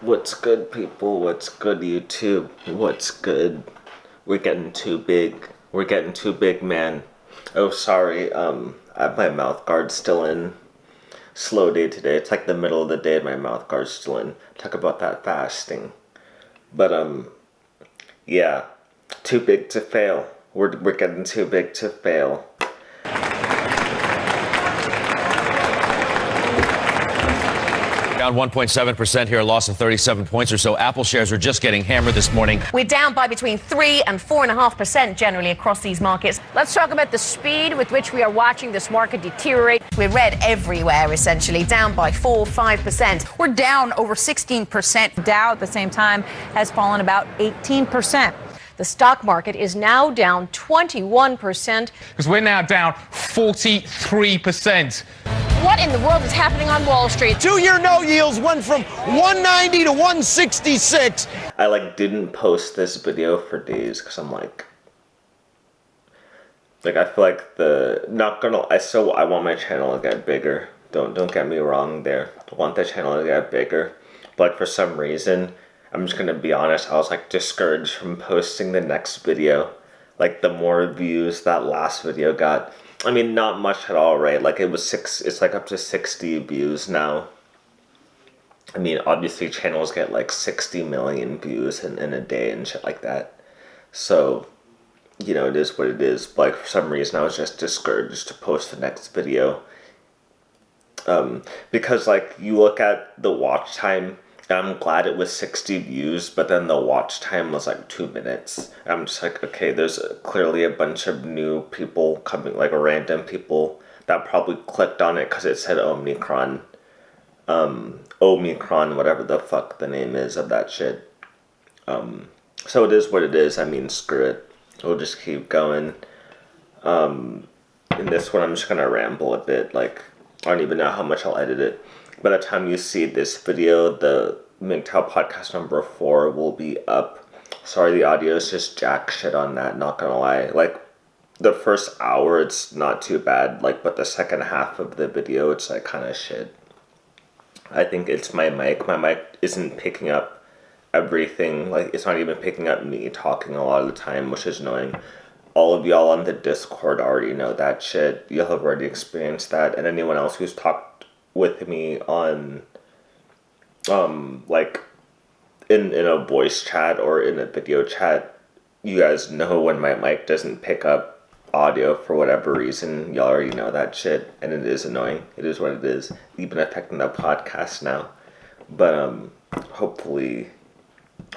What's good, people? What's good, YouTube? What's good? We're getting too big. We're getting too big, man. Oh, sorry. I have my mouth guard still in. Slow day today. It's like the middle of the day and my mouth guard's still in. Talk about that fasting. But, yeah. Too big to fail. We're getting too big to fail. Down 1.7% here, a loss of 37 points or so. Apple shares are just getting hammered this morning. We're down by between 3 and 4.5% generally across these markets. Let's talk about the speed with which we are watching this market deteriorate. We're red everywhere, essentially, down by 4-5%. We're down over 16%. Dow at the same time has fallen about 18%. The stock market is now down 21%. Because we're now down 43%. What in the world is happening on Wall Street? 2-year no yields went from 190 to 166. I didn't post this video for days because I'm like I feel like I want my channel to get bigger. Don't get me wrong there. I want the channel to get bigger. But for some reason, I'm just gonna be honest, I was discouraged from posting the next video. The more views that last video got. I mean, not much at all, right? It's up to 60 views now. I mean, obviously channels get 60 million views in a day and shit like that. So, it is what it is. But for some reason I was just discouraged to post the next video. Because you look at the watch time, I'm glad it was 60 views, but then the watch time was 2 minutes. I'm just okay, there's clearly a bunch of new people coming, random people that probably clicked on it because it said Omicron. Omicron, whatever the fuck the name is of that shit. So it is what it is. I mean, screw it. We'll just keep going. In this one, I'm just gonna ramble a bit. I don't even know how much I'll edit it. By the time you see this video, the MGTOW podcast number 4 will be up. Sorry, the audio is just jack shit on that, not gonna lie. The first hour, it's not too bad, but the second half of the video, it's kind of shit. I think it's my mic. My mic isn't picking up everything. It's not even picking up me talking a lot of the time, which is annoying. All of y'all on the Discord already know that shit. You'll have already experienced that. And anyone else who's talked with me on in a voice chat or in a video chat, you guys know when my mic doesn't pick up audio for whatever reason. Y'all already know that shit, and it is annoying. It is what it is, even affecting the podcast now. But hopefully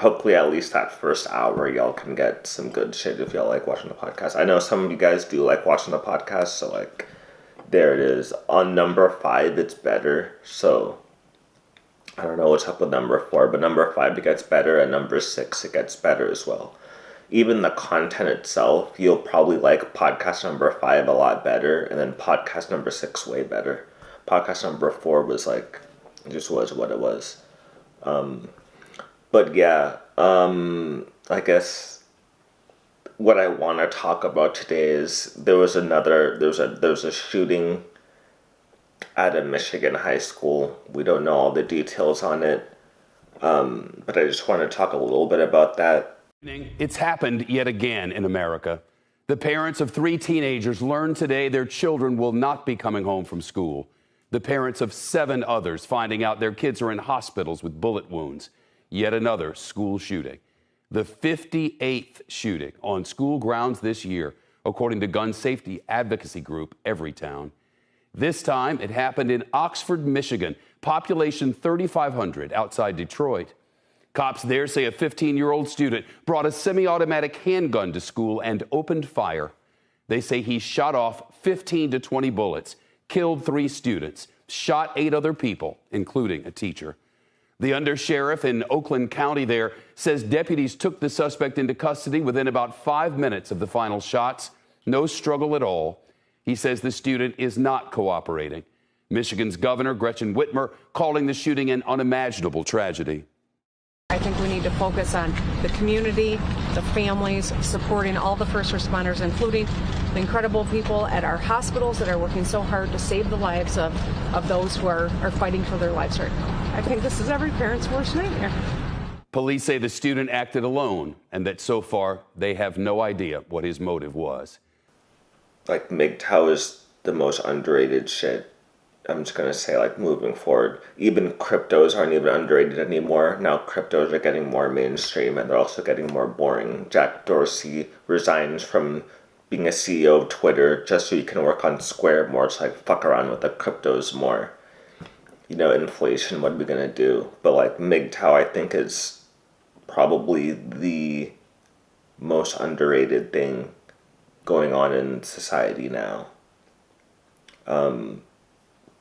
at least that first hour y'all can get some good shit if y'all like watching the podcast. I know some of you guys do like watching the podcast, so there it is. On number 5, it's better. So, I don't know what's up with number 4, but number 5, it gets better, and number 6, it gets better as well. Even the content itself, you'll probably like podcast number 5 a lot better, and then podcast number 6 way better. Podcast number 4 was it just was what it was. But yeah, I guess what I want to talk about today is there's a shooting at a Michigan high school. We don't know all the details on it, but I just want to talk a little bit about that. It's happened yet again in America. The parents of 3 teenagers learned today their children will not be coming home from school. The parents of 7 others finding out their kids are in hospitals with bullet wounds. Yet another school shooting. The 58th shooting on school grounds this year, according to gun safety advocacy group Everytown. This time, it happened in Oxford, Michigan, population 3,500 outside Detroit. Cops there say a 15-year-old student brought a semi-automatic handgun to school and opened fire. They say he shot off 15 to 20 bullets, killed 3 students, shot 8 other people, including a teacher. The undersheriff in Oakland County there says deputies took the suspect into custody within about 5 minutes of the final shots. No struggle at all. He says the student is not cooperating. Michigan's Governor Gretchen Whitmer calling the shooting an unimaginable tragedy. I think we need to focus on the community, the families, supporting all the first responders, including the incredible people at our hospitals that are working so hard to save the lives of those who are fighting for their lives right now. I think this is every parent's worst nightmare. Police say the student acted alone and that so far they have no idea what his motive was. Like, MGTOW is the most underrated shit. I'm just gonna say, like, moving forward, even cryptos aren't even underrated anymore. Now cryptos are getting more mainstream and they're also getting more boring. Jack Dorsey resigns from being a CEO of Twitter just so he can work on Square more. It's like, fuck around with the cryptos more. You know, inflation, what are we gonna do? But like, MGTOW, I think, is probably the most underrated thing going on in society now.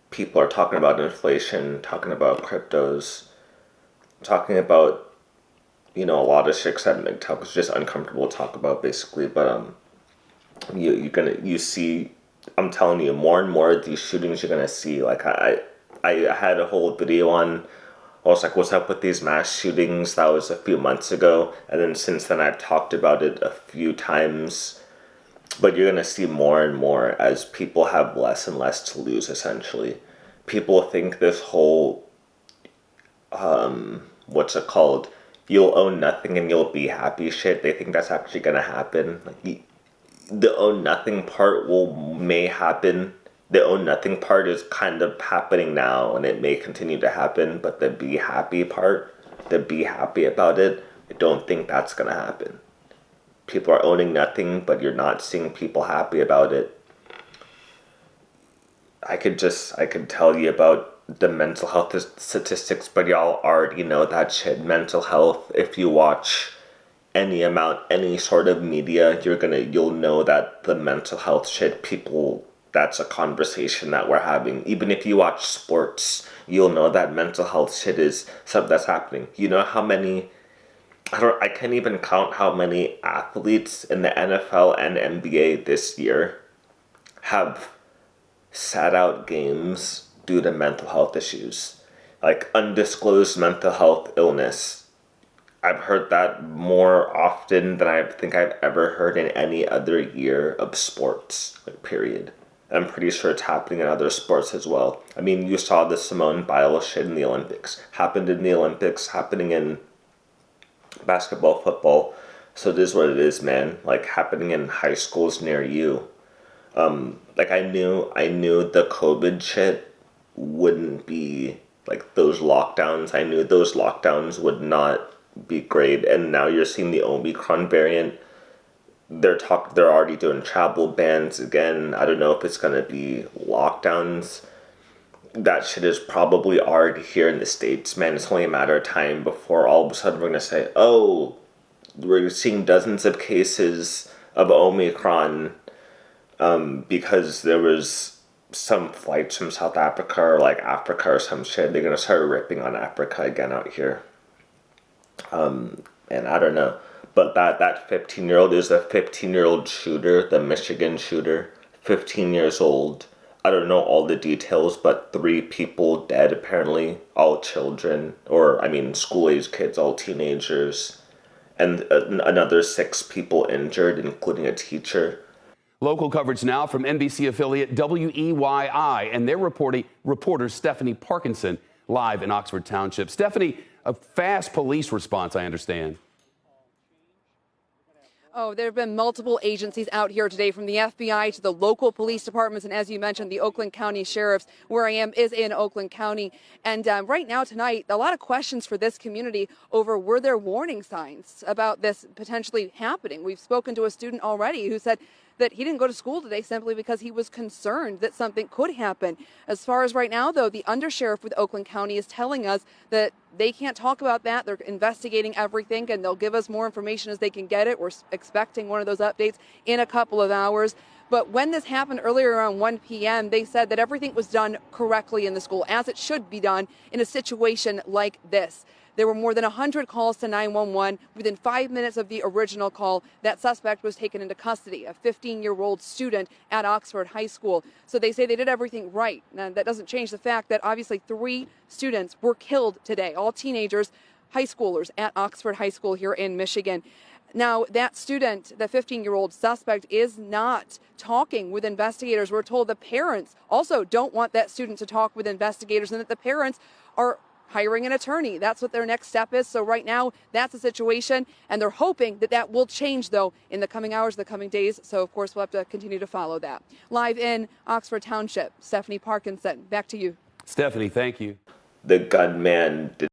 People are talking about inflation, talking about cryptos, talking about, you know, a lot of shit that MGTOW is just uncomfortable to talk about, basically. But you see, I'm telling you, more and more of these shootings you're gonna see. Like, I had a whole video on, I was like, what's up with these mass shootings? That was a few months ago, and then since then I've talked about it a few times. But you're going to see more and more as people have less and less to lose, essentially. People think this whole, what's it called? You'll own nothing and you'll be happy shit. They think that's actually going to happen. Like, the own nothing part may happen. The own nothing part is kind of happening now and it may continue to happen. But the be happy part, the be happy about it, I don't think that's going to happen. People are owning nothing, but you're not seeing people happy about it. I could tell you about the mental health statistics, but y'all already know that shit. Mental health, if you watch any sort of media, you'll know that the mental health shit, that's a conversation that we're having. Even if you watch sports, you'll know that mental health shit is something that's happening. You know how many, I can't even count how many athletes in the NFL and NBA this year have sat out games due to mental health issues. Like, undisclosed mental health illness. I've heard that more often than I think I've ever heard in any other year of sports, like, period. I'm pretty sure it's happening in other sports as well. I mean, you saw the Simone Biles shit in the Olympics. Happened in the Olympics, happening in basketball, football. So it is what it is, man. Like, happening in high schools near you. Like, I knew the COVID shit wouldn't be, like, those lockdowns. I knew those lockdowns would not be great. And now you're seeing the Omicron variant. They're already doing travel bans again. I don't know if it's gonna be lockdowns. That shit is probably already here in the States, man. It's only a matter of time before all of a sudden we're going to say, oh, we're seeing dozens of cases of Omicron because there was some flights from South Africa or, like, Africa or some shit. They're going to start ripping on Africa again out here. And I don't know. But that 15-year-old is a 15-year-old shooter, the Michigan shooter, 15 years old. I don't know all the details, but 3 people dead, apparently, all children, school-age kids, all teenagers, and another 6 people injured, including a teacher. Local coverage now from NBC affiliate WEYI and their reporter Stephanie Parkinson live in Oxford Township. Stephanie, a fast police response, I understand. Oh, there have been multiple agencies out here today, from the FBI to the local police departments. And as you mentioned, the Oakland County Sheriff's, where I am, is in Oakland County. And right now tonight, a lot of questions for this community over, were there warning signs about this potentially happening? We've spoken to a student already who said that he didn't go to school today simply because he was concerned that something could happen. As far as right now, though, the undersheriff with Oakland County is telling us that they can't talk about that. They're investigating everything, and they'll give us more information as they can get it. We're expecting one of those updates in a couple of hours. But when this happened earlier around 1 p.m., they said that everything was done correctly in the school, as it should be done in a situation like this. There were more than 100 calls to 911. Within 5 minutes of the original call, that suspect was taken into custody, a 15-year-old student at Oxford High School. So they say they did everything right. Now, that doesn't change the fact that obviously 3 students were killed today, all teenagers, high schoolers at Oxford High School here in Michigan. Now, that student, the 15-year-old suspect, is not talking with investigators. We're told the parents also don't want that student to talk with investigators, and that the parents are hiring an attorney. That's what their next step is. So right now, that's the situation, and they're hoping that that will change, though, in the coming hours, the coming days. So, of course, we'll have to continue to follow that. Live in Oxford Township, Stephanie Parkinson, back to you. Stephanie, thank you. The gunman did